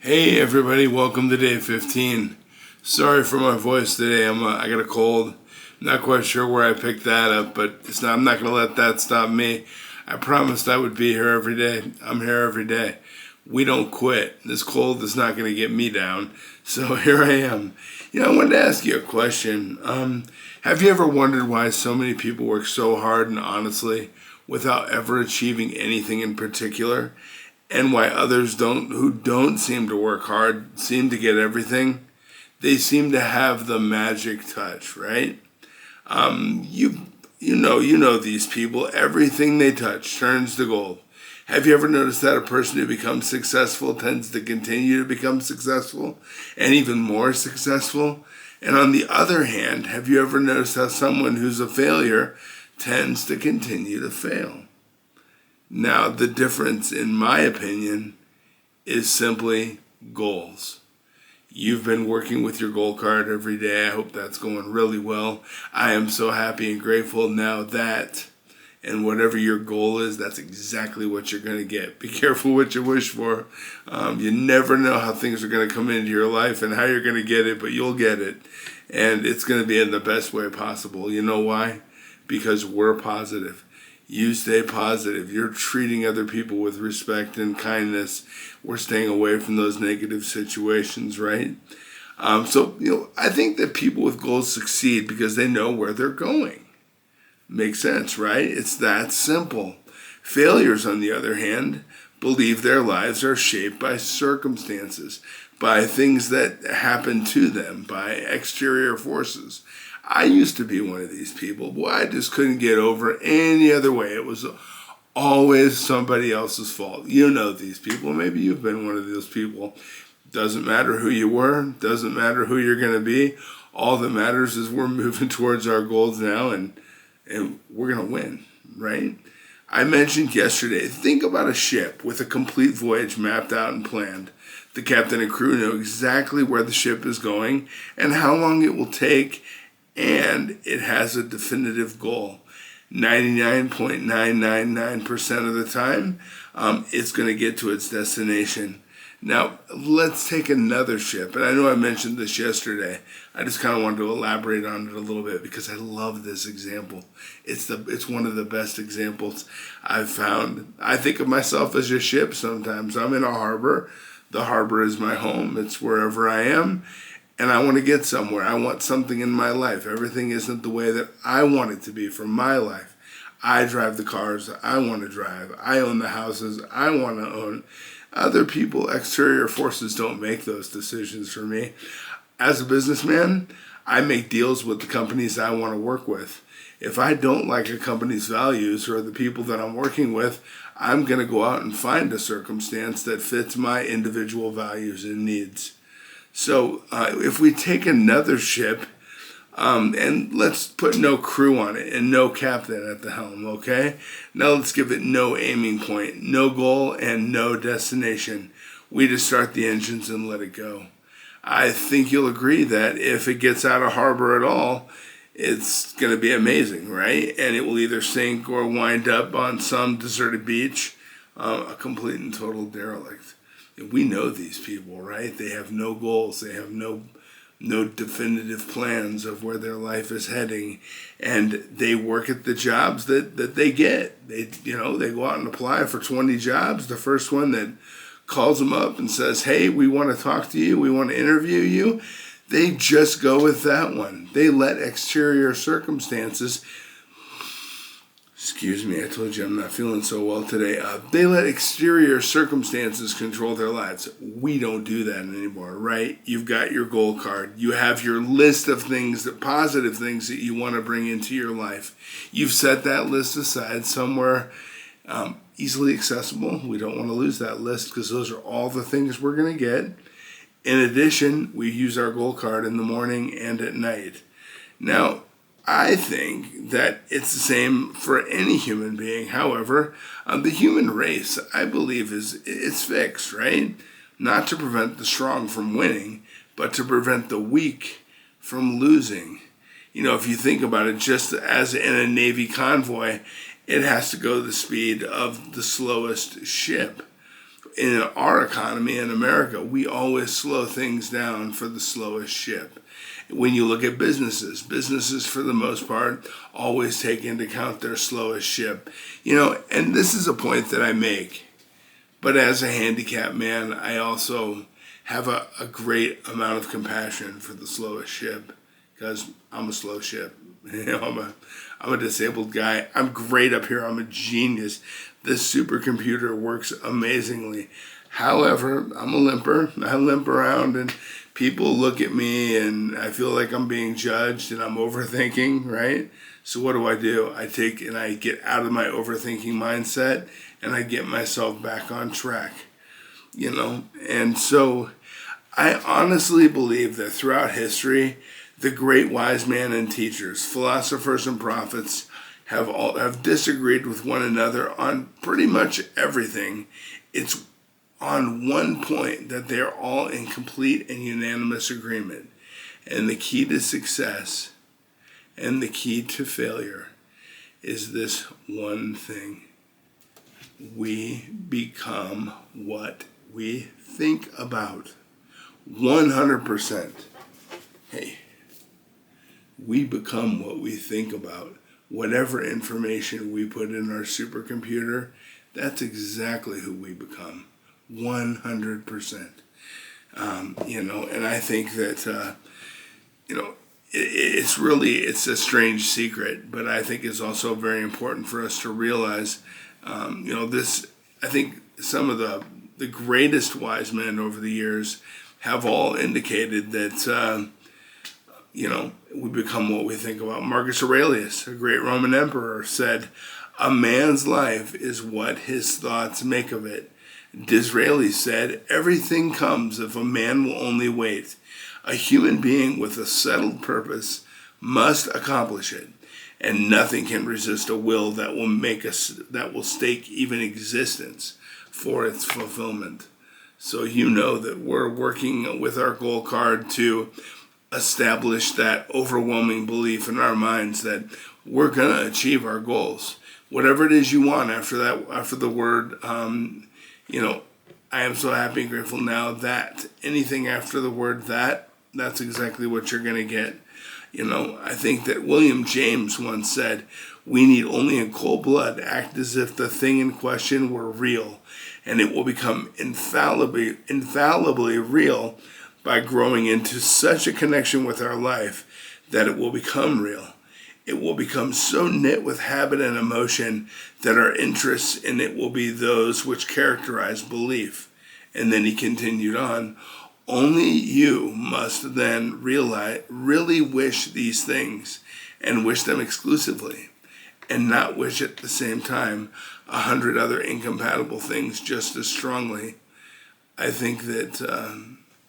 Hey everybody, welcome to day 15. Sorry for my voice today. I got a cold. Not quite sure where I picked that up, but I'm not going to let that stop me. I promised I would be here every day. I'm here every day. We don't quit. This cold is not going to get me down. So here I am. I wanted to ask you a question. Have you ever wondered why so many people work so hard and honestly without ever achieving anything in particular? And why others who don't seem to work hard seem to get everything? They seem to have the magic touch, right? You know these people. Everything they touch turns to gold. Have you ever noticed that a person who becomes successful tends to continue to become successful and even more successful? And on the other hand, have you ever noticed how someone who's a failure tends to continue to fail? Now, the difference, in my opinion, is simply goals. You've been working with your goal card every day. I hope that's going really well. I am so happy and grateful now that, and whatever your goal is, that's exactly what you're going to get. Be careful what you wish for. You never know how things are going to come into your life and how you're going to get it, but you'll get it. And it's going to be in the best way possible. You know why? Because we're positive. You stay positive. You're treating other people with respect and kindness. We're staying away from those negative situations, right? I think that people with goals succeed because they know where they're going. Makes sense, right? It's that simple. Failures, on the other hand, believe their lives are shaped by circumstances, by things that happen to them, by exterior forces. I used to be one of these people. Boy, I just couldn't get over any other way. It was always somebody else's fault. You know these people. Maybe you've been one of those people. Doesn't matter who you were. Doesn't matter who you're going to be. All that matters is we're moving towards our goals now, and we're going to win, right? I mentioned yesterday, think about a ship with a complete voyage mapped out and planned. The captain and crew know exactly where the ship is going and how long it will take, and it has a definitive goal. 99.999% of the time, it's going to get to its destination. Now, let's take another ship. And I know I mentioned this yesterday. I just kind of wanted to elaborate on it a little bit because I love this example. It's one of the best examples I've found. I think of myself as a ship sometimes. I'm in a harbor. The harbor is my home. It's wherever I am. And I want to get somewhere. I want something in my life. Everything isn't the way that I want it to be for my life. I drive the cars I want to drive. I own the houses I want to own. Other people, exterior forces, don't make those decisions for me. As a businessman, I make deals with the companies I want to work with. If I don't like a company's values or the people that I'm working with, I'm going to go out and find a circumstance that fits my individual values and needs. So if we take another ship, and let's put no crew on it and no captain at the helm, okay? Now let's give it no aiming point, no goal, and no destination. We just start the engines and let it go. I think you'll agree that if it gets out of harbor at all, it's going to be amazing, right? And it will either sink or wind up on some deserted beach, a complete and total derelict. We know these people, right? They have no goals. They have no definitive plans of where their life is heading, and they work at the jobs that they get. They go out and apply for 20 jobs. The first one that calls them up and says, "Hey, we want to talk to you. We want to interview you." They just go with that one. They let exterior circumstances. Excuse me, I told you I'm not feeling so well today. They let exterior circumstances control their lives. We don't do that anymore, right? You've got your goal card. You have your list of things, positive things that you want to bring into your life. You've set that list aside somewhere easily accessible. We don't want to lose that list because those are all the things we're going to get. In addition, we use our goal card in the morning and at night. Now, I think that it's the same for any human being. However, the human race, I believe, it's fixed, right? Not to prevent the strong from winning, but to prevent the weak from losing. If you think about it, just as in a Navy convoy, it has to go the speed of the slowest ship. in our economy in America, we always slow things down for the slowest ship. When you look at businesses for the most part always take into account their slowest ship. And this is a point that I make, but as a handicapped man, I also have a great amount of compassion for the slowest ship, because I'm a slow ship. I'm a disabled guy. I'm great up here. I'm a genius. This supercomputer works amazingly. However, I'm a limper. I limp around and people look at me and I feel like I'm being judged and I'm overthinking, right? So what do? I take and I get out of my overthinking mindset and I get myself back on track, And so I honestly believe that throughout history, the great wise men and teachers, philosophers and prophets have disagreed with one another on pretty much everything. It's on one point that they're all in complete and unanimous agreement. And the key to success and the key to failure is this one thing. We become what we think about. 100%. Hey, we become what we think about. Whatever information we put in our supercomputer, that's exactly who we become. 100%. And I think that, it's a strange secret, but I think it's also very important for us to realize, I think some of the greatest wise men over the years have all indicated that, we become what we think about. Marcus Aurelius, a great Roman emperor, said, "A man's life is what his thoughts make of it." Disraeli said, "Everything comes if a man will only wait. A human being with a settled purpose must accomplish it, and nothing can resist a will that will stake even existence for its fulfillment." So that we're working with our goal card to establish that overwhelming belief in our minds that we're going to achieve our goals. Whatever it is you want after the word, I am so happy and grateful now that, anything after the word that's exactly what you're going to get. I think that William James once said, "We need only in cold blood act as if the thing in question were real, and it will become infallibly real by growing into such a connection with our life that it will become real. It will become so knit with habit and emotion that our interests in it will be those which characterize belief." And then he continued on, "Only you must then really wish these things, and wish them exclusively, and not wish at the same time 100 other incompatible things just as strongly." I think that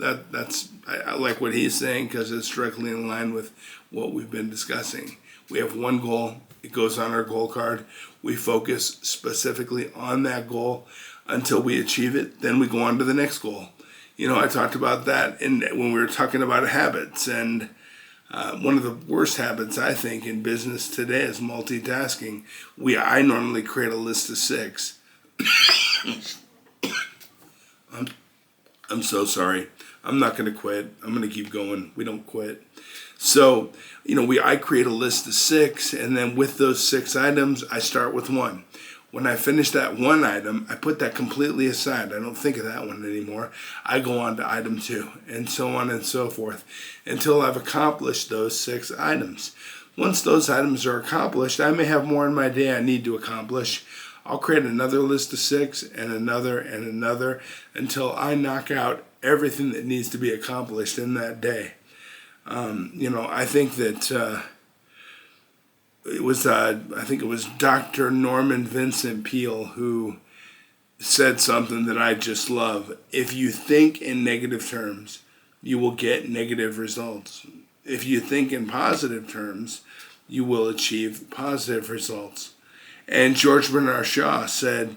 I like what he's saying, because it's directly in line with what we've been discussing. We have one goal. It goes on our goal card. We focus specifically on that goal until we achieve it. Then we go on to the next goal. I talked about that when we were talking about habits. And one of the worst habits, I think, in business today is multitasking. I normally create a list of 6. I'm so sorry. I'm not going to quit. I'm going to keep going. We don't quit. So, I create a list of 6, and then with those 6 items, I start with 1. When I finish that one item, I put that completely aside. I don't think of that one anymore. I go on to item 2, and so on and so forth, until I've accomplished those 6 items. Once those items are accomplished, I may have more in my day I need to accomplish. I'll create another list of 6 and another until I knock out everything that needs to be accomplished in that day. I think that it was Dr. Norman Vincent Peale who said something that I just love. If you think in negative terms, you will get negative results. If you think in positive terms, you will achieve positive results. And George Bernard Shaw said,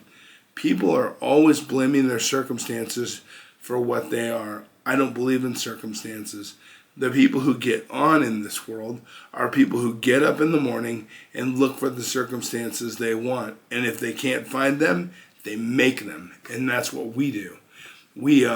"People are always blaming their circumstances for what they are. I don't believe in circumstances. The people who get on in this world are people who get up in the morning and look for the circumstances they want. And if they can't find them, They make them, and that's what we do. We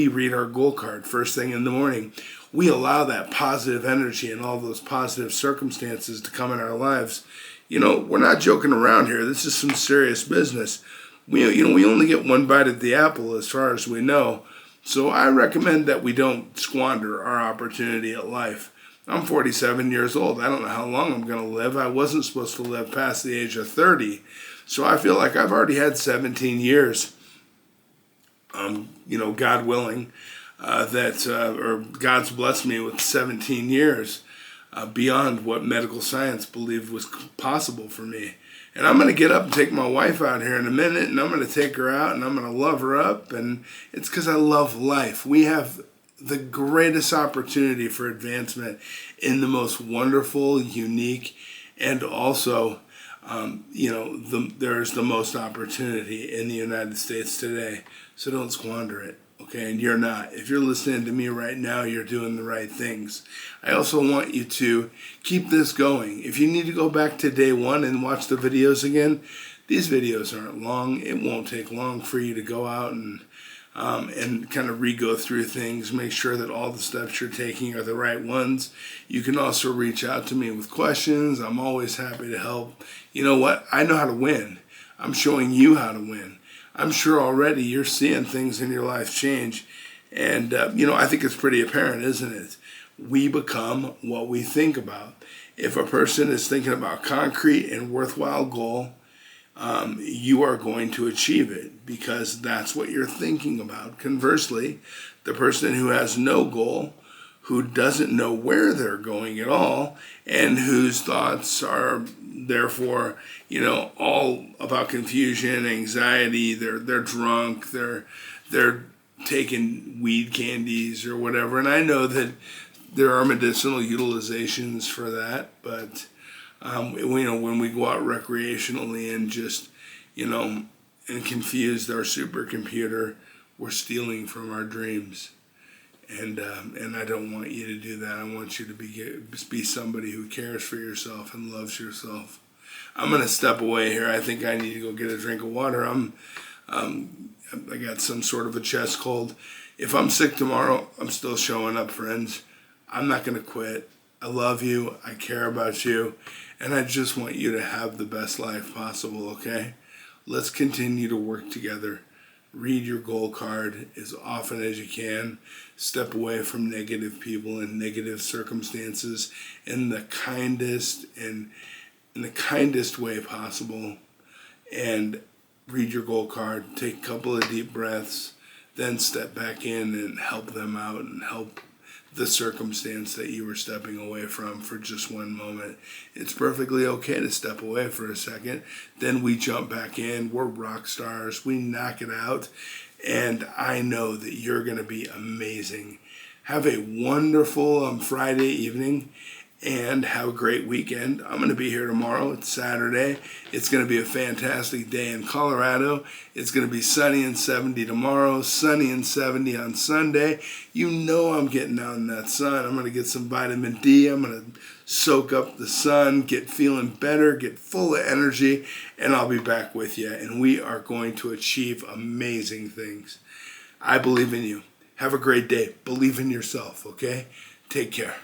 read our goal card first thing in the morning. We allow that positive energy and all those positive circumstances to come in our lives. We're not joking around here. This is some serious business. We only get one bite at the apple as far as we know. So I recommend that we don't squander our opportunity at life. I'm 47 years old. I don't know how long I'm going to live. I wasn't supposed to live past the age of 30. So I feel like I've already had 17 years, God willing, or God's blessed me with 17 years beyond what medical science believed was possible for me. And I'm going to get up and take my wife out here in a minute, and I'm going to take her out, and I'm going to love her up, and it's because I love life. We have the greatest opportunity for advancement in the most wonderful, unique, and also, there's the most opportunity in the United States today. So don't squander it, okay? And you're not. If you're listening to me right now, you're doing the right things. I also want you to keep this going. If you need to go back to day one and watch the videos again, these videos aren't long. It won't take long for you to go out and kind of re-go through things, make sure that all the steps you're taking are the right ones. You can also reach out to me with questions. I'm always happy to help. You know what? I know how to win. I'm showing you how to win. I'm sure already you're seeing things in your life change. And, I think it's pretty apparent, isn't it? We become what we think about. If a person is thinking about concrete and worthwhile goal, you are going to achieve it because that's what you're thinking about. Conversely, the person who has no goal, who doesn't know where they're going at all, and whose thoughts are therefore, all about confusion, anxiety, they're drunk, they're taking weed candies or whatever. And I know that there are medicinal utilizations for that, but when we go out recreationally and just, and confuse our supercomputer, we're stealing from our dreams. And I don't want you to do that. I want you to be somebody who cares for yourself and loves yourself. I'm going to step away here. I think I need to go get a drink of water. I got some sort of a chest cold. If I'm sick tomorrow, I'm still showing up, friends. I'm not going to quit. I love you. I care about you. And I just want you to have the best life possible, okay? Let's continue to work together. Read your goal card as often as you can. Step away from negative people and negative circumstances in the kindest way possible. And read your goal card. Take a couple of deep breaths. Then step back in and help them out and help the circumstance that you were stepping away from for just one moment. It's perfectly okay to step away for a second. Then we jump back in. We're rock stars. We knock it out. And I know that you're going to be amazing. Have a wonderful Friday evening and have a great weekend. I'm going to be here tomorrow. It's Saturday. It's going to be a fantastic day in Colorado. It's going to be sunny and 70 tomorrow, sunny and 70 on Sunday. I'm getting out in that sun. I'm going to get some vitamin D. I'm going to soak up the sun, get feeling better, get full of energy, and I'll be back with you. And we are going to achieve amazing things. I believe in you. Have a great day. Believe in yourself, okay? Take care.